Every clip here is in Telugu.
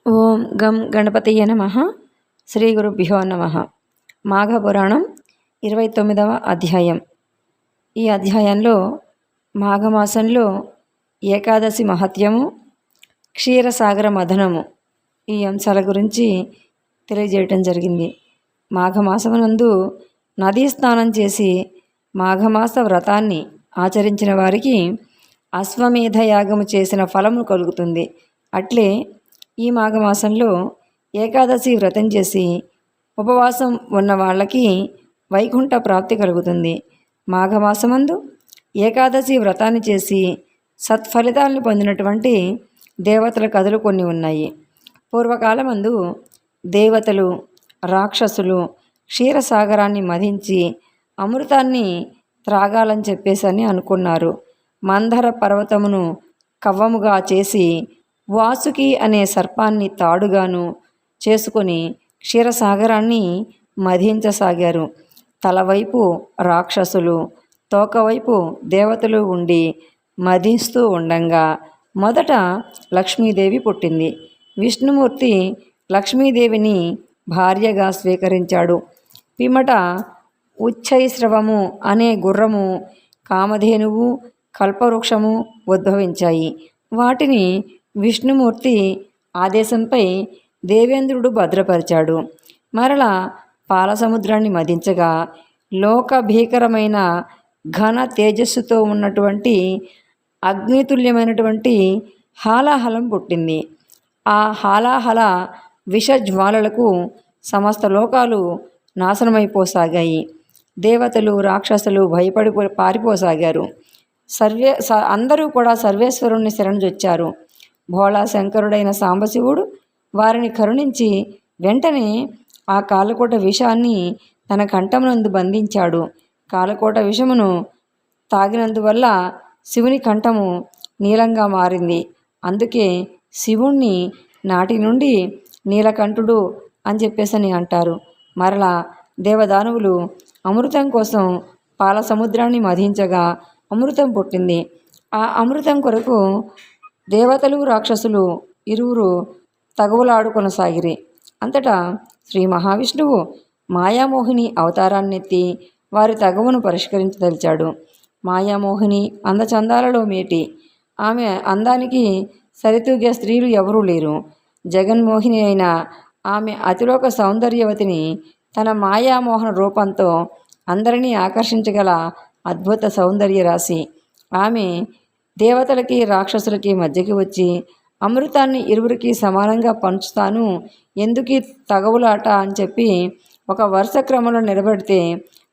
ఓం గం గణపతయ నమః. శ్రీ గురుభ్యో నమః. మాఘపురాణం 29వ అధ్యాయం. ఈ అధ్యాయంలో మాఘమాసంలో ఏకాదశి మహత్యము, క్షీరసాగర మథనము ఈ అంశాల గురించి తెలియజేయటం జరిగింది. మాఘమాసమునందు నదీ స్నానం చేసి మాఘమాస వ్రతాన్ని ఆచరించిన వారికి అశ్వమేధ యాగము చేసిన ఫలము కలుగుతుంది. అట్లే ఈ మాఘమాసంలో ఏకాదశి వ్రతం చేసి ఉపవాసం ఉన్న వాళ్ళకి వైకుంఠ ప్రాప్తి కలుగుతుంది. మాఘమాసమందు ఏకాదశి వ్రతాన్ని చేసి సత్ఫలితాలను పొందినటువంటి దేవతల కథలు కొన్ని ఉన్నాయి. పూర్వకాలమందు దేవతలు, రాక్షసులు క్షీరసాగరాన్ని మధించి అమృతాన్ని త్రాగాలని చెప్పేసని అనుకున్నారు. మందర పర్వతమును కవ్వముగా చేసి వాసుకి అనే సర్పాన్ని తాడుగాను చేసుకొని క్షీరసాగరాన్ని మధించసాగారు. తలవైపు రాక్షసులు, తోకవైపు దేవతలు ఉండి మధిస్తూ ఉండంగా మొదట లక్ష్మీదేవి పుట్టింది. విష్ణుమూర్తి లక్ష్మీదేవిని భార్యగా స్వీకరించాడు. పిమ్మట ఉచ్చైశ్రవము అనే గుర్రము, కామధేనువు, కల్పవృక్షము ఉద్భవించాయి. వాటిని విష్ణుమూర్తి ఆదేశంపై దేవేంద్రుడు భద్రపరిచాడు. మరలా పాలసముద్రాన్ని మదించగా లోక భీకరమైన ఘన తేజస్సుతో ఉన్నటువంటి అగ్నితుల్యమైనటువంటి హాలాహలం పుట్టింది. ఆ హాలాహల విషజ్వాలలకు సమస్త లోకాలు నాశనమైపోసాగాయి. దేవతలు, రాక్షసులు భయపడి పారిపోసాగారు. అందరూ కూడా సర్వేశ్వరుణ్ణి శరణుజొచ్చారు. భోళా శంకరుడైన సాంబశివుడు వారిని కరుణించి వెంటనే ఆ కాలకోట విషాన్ని తన కంఠమునందు బంధించాడు. కాలకోట విషమును తాగినందువల్ల శివుని కంఠము నీలంగా మారింది. అందుకే శివుణ్ణి నాటి నుండి నీలకంఠుడు అని చెప్పేసని అంటారు. మరలా దేవదానవులు అమృతం కోసం పాల సముద్రాన్ని మధించగా అమృతం పుట్టింది. ఆ అమృతం కొరకు దేవతలు, రాక్షసులు ఇరువురు తగవులాడుకొనసాగిరి. అంతటా శ్రీ మహావిష్ణువు మాయామోహిని అవతారాన్నెత్తి వారి తగవును పరిష్కరించదలిచాడు. మాయామోహిని అందచందాలలో మేటి. ఆమె అందానికి సరితూగే స్త్రీలు ఎవరూ లేరు. జగన్మోహిని అయిన ఆమె అతిలోక సౌందర్యవతిని తన మాయామోహన రూపంతో అందరినీ ఆకర్షించగల అద్భుత సౌందర్య రాశి. ఆమె దేవతలకి, రాక్షసులకి మధ్యకి వచ్చి అమృతాన్ని ఇరువురికి సమానంగా పంచుతాను, ఎందుకీ తగవులాట అని చెప్పి ఒక వరుస క్రమంలో నిలబెడితే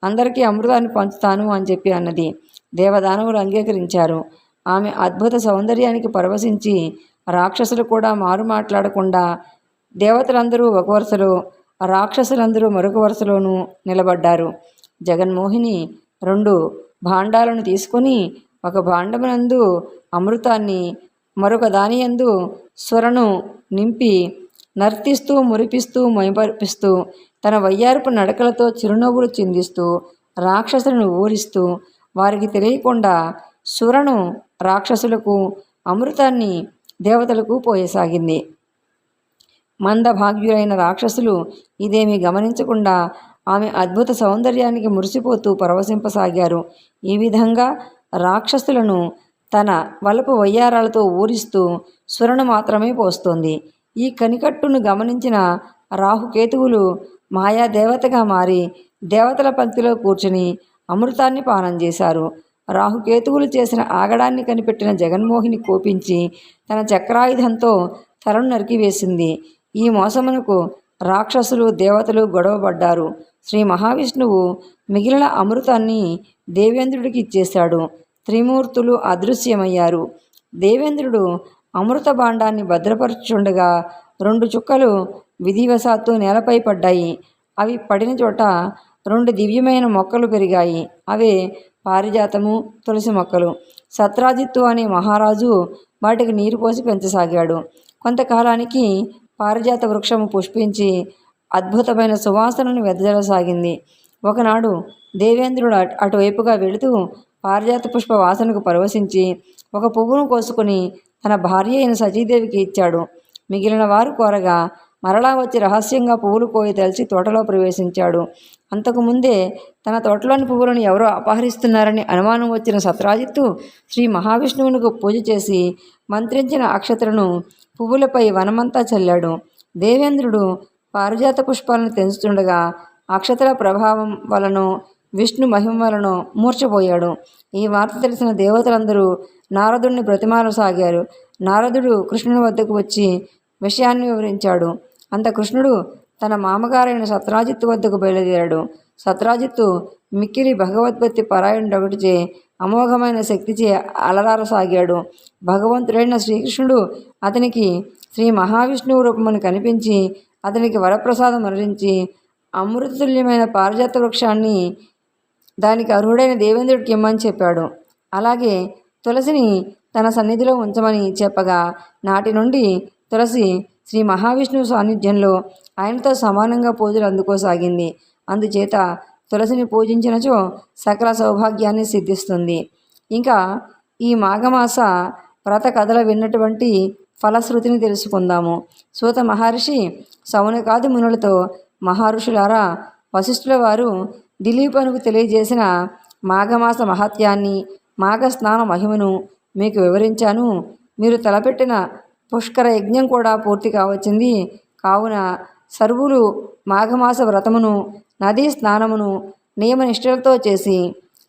అందరికీ అమృతాన్ని పంచుతాను అని చెప్పి అన్నది. దేవదానవులు అంగీకరించారు. ఆమె అద్భుత సౌందర్యానికి పరవశించి రాక్షసులు కూడా మారు మాట్లాడకుండా దేవతలందరూ ఒక వరుసలో, రాక్షసులందరూ మరొక వరుసలోనూ నిలబడ్డారు. జగన్మోహిని 2 భాండాలను తీసుకొని ఒక భాండమునందు అమృతాన్ని, మరొక దానియందు స్వరను నింపి నర్తిస్తూ, మురిపిస్తూ, మైమరిపిస్తూ తన వయ్యారపు నడకలతో చిరునవ్వులు చిందిస్తూ రాక్షసులను ఊరిస్తూ వారికి తెలియకుండా సురను రాక్షసులకు, అమృతాన్ని దేవతలకు పోయసాగింది. మందభాగ్యులైన రాక్షసులు ఇదేమీ గమనించకుండా ఆమె అద్భుత సౌందర్యానికి మురిసిపోతూ పరవశింపసాగారు. ఈ విధంగా రాక్షసులను తన వలపు వయ్యారాలతో ఊరిస్తూ సురను మాత్రమే పోస్తోంది. ఈ కనికట్టును గమనించిన రాహుకేతువులు మాయాదేవతగా మారి దేవతల పంక్తిలో కూర్చుని అమృతాన్ని పానం చేశారు. రాహుకేతువులు చేసిన ఆగడాన్ని కనిపెట్టిన జగన్మోహిని కోపించి తన చక్రాయుధంతో తలను నరికివేసింది. ఈ మోసమునకు రాక్షసులు, దేవతలు గొడవపడ్డారు. శ్రీ మహావిష్ణువు మిగిలిన అమృతాన్ని దేవేంద్రుడికి ఇచ్చేశాడు. త్రిమూర్తులు అదృశ్యమయ్యారు. దేవేంద్రుడు అమృత భాండాన్ని భద్రపరచుండగా 2 చుక్కలు విధివశాత్తు నేలపై పడ్డాయి. అవి పడిన చోట 2 దివ్యమైన మొక్కలు పెరిగాయి. అవే పారిజాతము, తులసి మొక్కలు. సత్రాజిత్తు అనే మహారాజు వాటికి నీరు పోసి పెంచసాగాడు. కొంతకాలానికి పారిజాత వృక్షము పుష్పించి అద్భుతమైన సువాసనను వెదజల్లసాగింది. ఒకనాడు దేవేంద్రుడు అటువైపుగా వెళుతూ పారిజాత పుష్ప వాసనకు పరవశించి ఒక పువ్వును కోసుకుని తన భార్య అయిన సతీదేవికి ఇచ్చాడు. మిగిలిన వారు కోరగా మరలా వచ్చి రహస్యంగా పువ్వులు కోయదలిచి తోటలో ప్రవేశించాడు. అంతకుముందే తన తోటలోని పువ్వులను ఎవరో అపహరిస్తున్నారని అనుమానం వచ్చిన సత్రాజిత్తు శ్రీ మహావిష్ణువునకు పూజ చేసి మంత్రించిన అక్షతలను పువ్వులపై వనమంతా చల్లాడు. దేవేంద్రుడు పారిజాత పుష్పాలను తెంచుతుండగా అక్షతల ప్రభావం వలన విష్ణు మహిమ వలన మూర్ఛపోయాడు. ఈ వార్త తెలిసిన దేవతలందరూ నారదుడిని బ్రతిమాలసాగారు. నారదుడు కృష్ణుని వద్దకు వచ్చి విషయాన్ని వివరించాడు. అంత కృష్ణుడు తన మామగారైన సత్రాజిత్తు వద్దకు బయలుదేరాడు. సత్రాజిత్తు మిక్కిలి భగవద్భక్తి పరాయణుడొకటిచే అమోఘమైన శక్తిచే అలరారసాగాడు. భగవంతుడైన శ్రీకృష్ణుడు అతనికి శ్రీ మహావిష్ణువు రూపమును కనిపించి అతనికి వరప్రసాదం మరలించి అమృతతుల్యమైన పారిజాత వృక్షాన్ని దానికి అర్హుడైన దేవేంద్రుడికి ఇమ్మని చెప్పాడు. అలాగే తులసిని తన సన్నిధిలో ఉంచమని చెప్పగా నాటి నుండి తులసి శ్రీ మహావిష్ణువు సాన్నిధ్యంలో ఆయనతో సమానంగా పూజలు అందుకోసాగింది. అందుచేత తులసిని పూజించినచో సకల సౌభాగ్యాన్ని సిద్ధిస్తుంది. ఇంకా ఈ మాఘమాస వ్రత కథలు విన్నటువంటి ఫలశ్రుతిని తెలుసుకుందాము. సూత మహర్షి సౌనకాది మునులతో, మహర్షులారా, వశిష్ఠుల వారు దిలీపునకు తెలియజేసిన మాఘమాస మహత్యాన్ని, మాఘ స్నాన మహిమను మీకు వివరించాను. మీరు తలపెట్టిన పుష్కర యజ్ఞం కూడా పూర్తి కావచ్చింది. కావున సర్వులు మాఘమాస వ్రతమును, నదీ స్నానమును నియమనిష్టలతో చేసి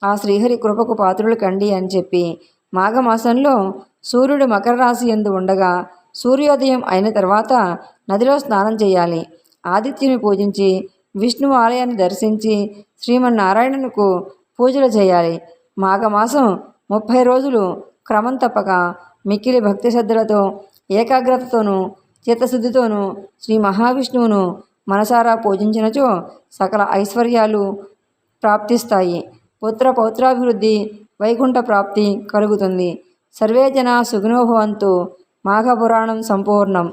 ఆ శ్రీహరి కృపకు పాత్రులు కండి అని చెప్పి మాఘమాసంలో సూర్యుడు మకర రాశి యందు ఉండగా సూర్యోదయం అయిన తర్వాత నదిలో స్నానం చేయాలి. ఆదిత్యుని పూజించి విష్ణువు ఆలయాన్ని దర్శించి శ్రీమన్నారాయణునికి పూజలు చేయాలి. మాఘమాసం 30 రోజులు క్రమం తప్పక మిక్కిలి భక్తి శ్రద్ధలతో, ఏకాగ్రతతోనూ చిత్తశుద్ధితోనూ శ్రీ మహావిష్ణువును మనసారా పూజించినచో సకల ఐశ్వర్యాలు ప్రాప్తిస్తాయి. పుత్ర పౌత్రాభివృద్ధి, వైకుంఠ ప్రాప్తి కలుగుతుంది. సర్వే జనా సుఖినో భవంతు. మాఘపురాణం సంపూర్ణం.